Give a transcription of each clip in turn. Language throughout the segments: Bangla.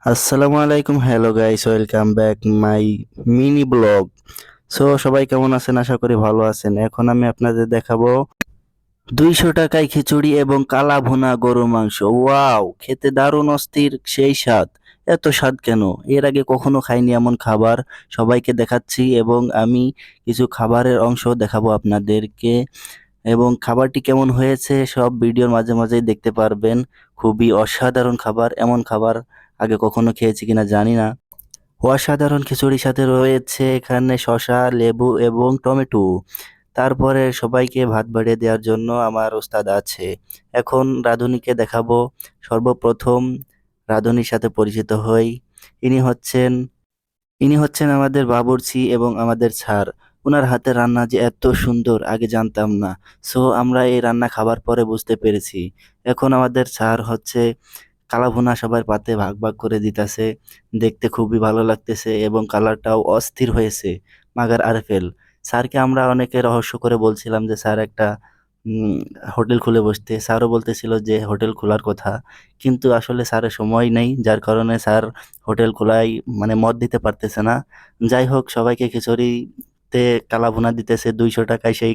আসসালামু আলাইকুম, hello guys, welcome back my mini blog. সবাই কেমন আছেন? আশা করি ভালো আছেন। এখন আমি আপনাদের দেখাবো 200 টাকায় খিচুড়ি এবং কালা ভুনা গরুর মাংস। ওয়াও, খেতে দারুণ, অস্থির, সেই স্বাদ। এত স্বাদ কেন? এর আগে কখনো খাইনি এমন খাবার। সবাইকে দেখাচ্ছি এবং আমি কিছু খাবারের অংশ দেখাবো আপনাদেরকে। এবং খাবারটি কেমন হয়েছে সব ভিডিওর মাঝে মাঝেই দেখতে পারবেন। খুবই অসাধারণ খাবার। এমন খাবার আগে কখনো খেয়েছি কিনা জানি না। অসাধারণ খিচুড়ির সাথে রয়েছে এখানে শসা, লেবু এবং টমেটো। তারপরে সবাইকে ভাত বাড়িয়ে দেওয়ার জন্য আমার ওস্তাদ আছে। এখন রাঁধুনিকে দেখাবো। সর্বপ্রথম রাঁধুনির সাথে পরিচিত হই। ইনি হচ্ছেন ইনি হচ্ছেন আমাদের বাবুর্চি এবং আমাদের স্যার। উনার হাতের রান্না যে এত সুন্দর আগে জানতাম না। আমরা এই রান্না খাবার পরে বুঝতে পেরেছি। এখন আমাদের স্যার হচ্ছে কালা ভুনা সবার পাতে ভাগ ভাগ করে দিতেছে। দেখতে খুবই ভালো লাগতেছে এবং কালারটাও অস্থির হয়েছে। মাগার আরফেল স্যারকে আমরা অনেকে রহস্য করে বলছিলাম যে স্যার একটা উম, হোটেল খুলে বসতে। স্যারও বলতেছিল যে হোটেল খোলার কথা, কিন্তু আসলে স্যারের সময় নেই, যার কারণে স্যার হোটেল খোলাই মানে মত দিতে পারতেছে না। যাই হোক, সবাইকে খিচুড়িতে কালা ভুনা দিতেছে 200 টাকায়, সেই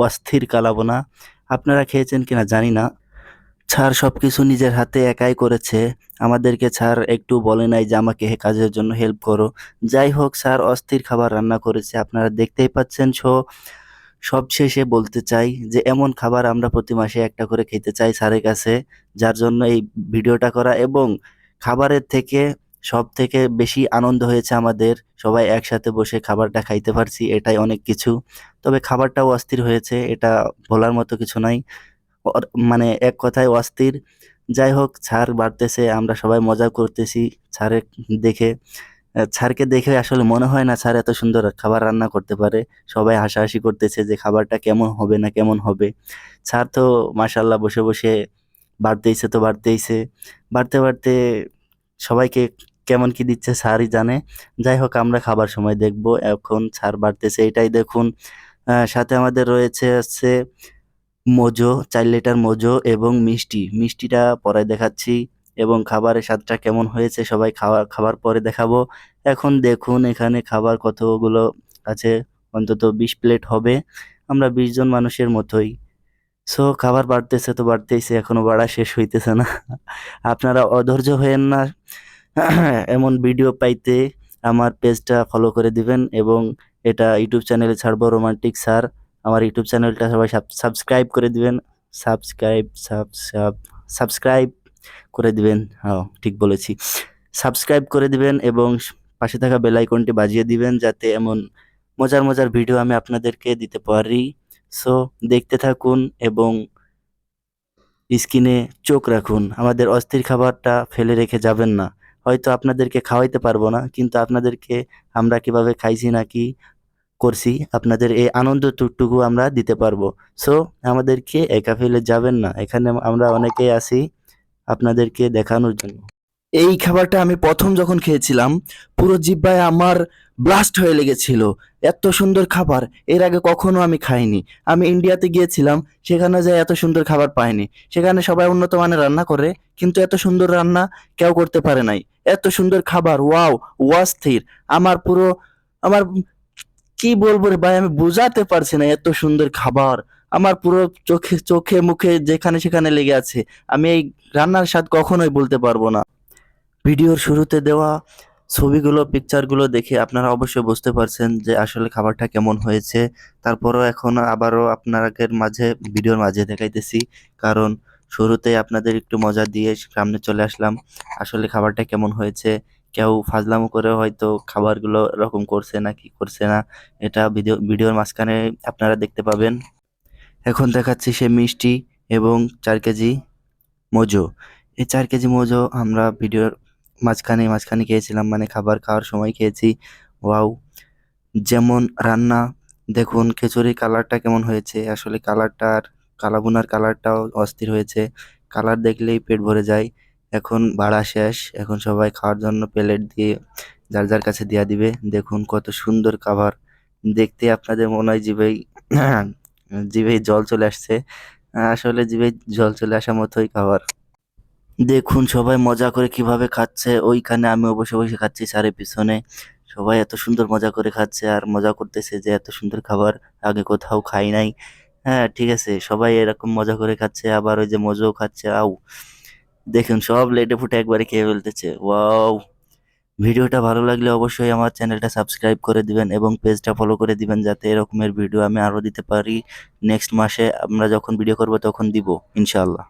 অস্থির কালা ভুনা। আপনারা খেয়েছেন কিনা জানি না। স্যার সবকিছু নিজের হাতে একাই করেছে। আমাদেরকে স্যার একটু বলে নাই যে আমাকে কাজের জন্য হেল্প করো। যাই হোক, স্যার অস্থির খাবার রান্না করেছে, আপনারা দেখতেই পাচ্ছেন। সবশেষে বলতে চাই যে এমন খাবার আমরা প্রতি মাসে একটা করে খেতে চাই স্যারের কাছে, যার জন্য এই ভিডিওটা করা। এবং খাবারের থেকে সব থেকে বেশি আনন্দ হয়েছে আমাদের সবাই একসাথে বসে খাবারটা খাইতে পারছি, এটাই অনেক কিছু। তবে খাবারটাও অস্থির হয়েছে, এটা বলার মতো কিছু নাই। মানে এক কথায় অস্থির। যাই হোক, ছাড় বাড়তেছে, আমরা সবাই মজা করতেছি ছাড়ের দেখে। ছাড়কে দেখে আসলে মনে হয় না ছাড় এত সুন্দর খাবার রান্না করতে পারে। সবাই হাসাহাসি করতেছে যে খাবারটা কেমন হবে না কেমন হবে। ছাড় তো মাশাল্লাহ বসে বসে বাড়তেইছে তো বাড়তেইছে। বাড়তে বাড়তে সবাইকে কেমন কি দিচ্ছে স্যারই জানে। যাই হোক, আমরা খাবার সময় দেখবো। এখন ছাড় বাড়তেছে, এটাই দেখুন। সাথে আমাদের রয়েছে হচ্ছে মোজো, 4 লিটার মোজো এবং মিষ্টি। মিষ্টিটা পরে দেখাচ্ছি। এবং খাবারের স্বাদটা কেমন হয়েছে সবাই খাবার পরে দেখাবো। এখন দেখুন এখানে খাবার কতগুলো আছে। অন্তত 20 প্লেট হবে। আমরা 20 জন মানুষের মতোই। খাবার বাড়তেছে তো বাড়তেইছে, এখনো বাড়া শেষ হইতেছে না। আপনারা অধৈর্য হয়েন না। এমন ভিডিও পাইতে আমার পেজটা ফলো করে দিবেন এবং এটা ইউটিউব চ্যানেলে ছাড়বো, রোমান্টিক স্যার। আমার ইউটিউব চ্যানেলটা সবাই সাবস্ক্রাইব করে দিবেন। সাবস্ক্রাইব সাবস্ক্রাইব করে দিবেন। হ্যাঁ, ঠিক বলেছি। সাবস্ক্রাইব করে দিবেন এবং পাশে থাকা বেল আইকনটি বাজিয়ে দিবেন, যাতে এমন মজার মজার ভিডিও আমি আপনাদেরকে দিতে পারি। সো দেখতে থাকুন এবং স্ক্রিনে চোখ রাখুন। আমাদের অস্থির খাবারটা ফেলে রেখে যাবেন না। হয়তো আপনাদেরকে খাওয়াইতে পারবো না, কিন্তু আপনাদেরকে আমরা কিভাবে খাইছি নাকি করছি আপনাদের এই আনন্দ টুকটুকু আমরা দিতে পারবো। সো আমাদেরকে একা ফেলে যাবেন না, এখানে আমরা অনেকেই আছি আপনাদেরকে দেখানোর জন্য। এই খাবারটা আমি প্রথম যখন খেয়েছিলাম, পুরো জিহ্বায় আমার ব্লাস্ট হয়ে লেগেছিল। এত সুন্দর খাবার এর আগে কখনো আমি খাইনি। আমি ইন্ডিয়াতে গিয়েছিলাম, সেখানে যে এত সুন্দর খাবার পাইনি। সেখানে সবাই উন্নত মানের রান্না করে, কিন্তু এত সুন্দর রান্না কেউ করতে পারে নাই। এত সুন্দর খাবার, ওয়াও, অস্থির। আমার পুরো আমার কি বলবো রে ভাই, আমি বোঝাতে পারছি না, এত সুন্দর খাবার আমার পুরো চোখে চোখে মুখে যেখানে সেখানে লেগে আছে। আমি এই রান্নার স্বাদ কখনোই বলতে পারবো না। ভিডিওর শুরুতে দেওয়া ছবিগুলো, পিকচারগুলো দেখে আপনারা অবশ্যই বুঝতে পারছেন যে আসলে খাবারটা কেমন হয়েছে। তারপরও এখন আবারও আপনাদের মাঝে ভিডিওর মাঝে দেখাইতেছি, কারণ শুরুতেই আপনাদের একটু মজা দিয়ে সামনে চলে আসলাম। আসলে খাবারটা কেমন হয়েছে, কেউ ফাজলামো করে হয়তো খাবারগুলো এরকম করছে না কি করছে না, এটা ভিডিওর মাঝখানে আপনারা দেখতে পাবেন। এখন দেখাচ্ছি সে মিষ্টি এবং 4 কেজি মোজো। এই 4 কেজি মোজো আমরা ভিডিওর মাঝখানে মাঝখানে খেয়েছিলাম, মানে খাবার খাওয়ার সময় খেয়েছি। ওয়াও, যেমন রান্না। দেখুন খিচুড়ির কালারটা কেমন হয়েছে। আসলে কালারটার কালাভুনার কালারটাও অস্থির হয়েছে। কালার দেখলেই পেট ভরে যায়। এখন বাড়া শেষ, এখন সবাই খাওয়ার জন্য প্লেট দিয়ে যার যার কাছে দিয়া দিবে। দেখুন কত সুন্দর খাবার, দেখতে আপনাদের মনে হয় জিভেই জিভেই জল চলে আসছে। আসলে জিভেই জল চলে আসার মতোই খাবার। দেখুন সবাই মজা করে কিভাবে খাচ্ছে, ওইখানে আমিও বসে বসে খাচ্ছি স্যারের পিছনে। সবাই এত সুন্দর মজা করে খাচ্ছে আর মজা করতেছে যে এত সুন্দর খাবার আগে কোথাও খাই নাই। হ্যাঁ ঠিক আছে, সবাই এরকম মজা করে খাচ্ছে, আবার ওই যে মজাও খাচ্ছে। আউ, দেখুন সব লেটে ফুটে একবারে খেয়ে ফেলতেছে। ওয়াও! ভিডিওটা ভালো লাগলে অবশ্যই আমার চ্যানেলটা সাবস্ক্রাইব করে দিবেন এবং পেজটা ফলো করে দিবেন, যাতে এরকমের ভিডিও আমি আরো দিতে পারি। নেক্সট মাসে আমরা যখন ভিডিও করব তখন দিব ইনশাআল্লাহ।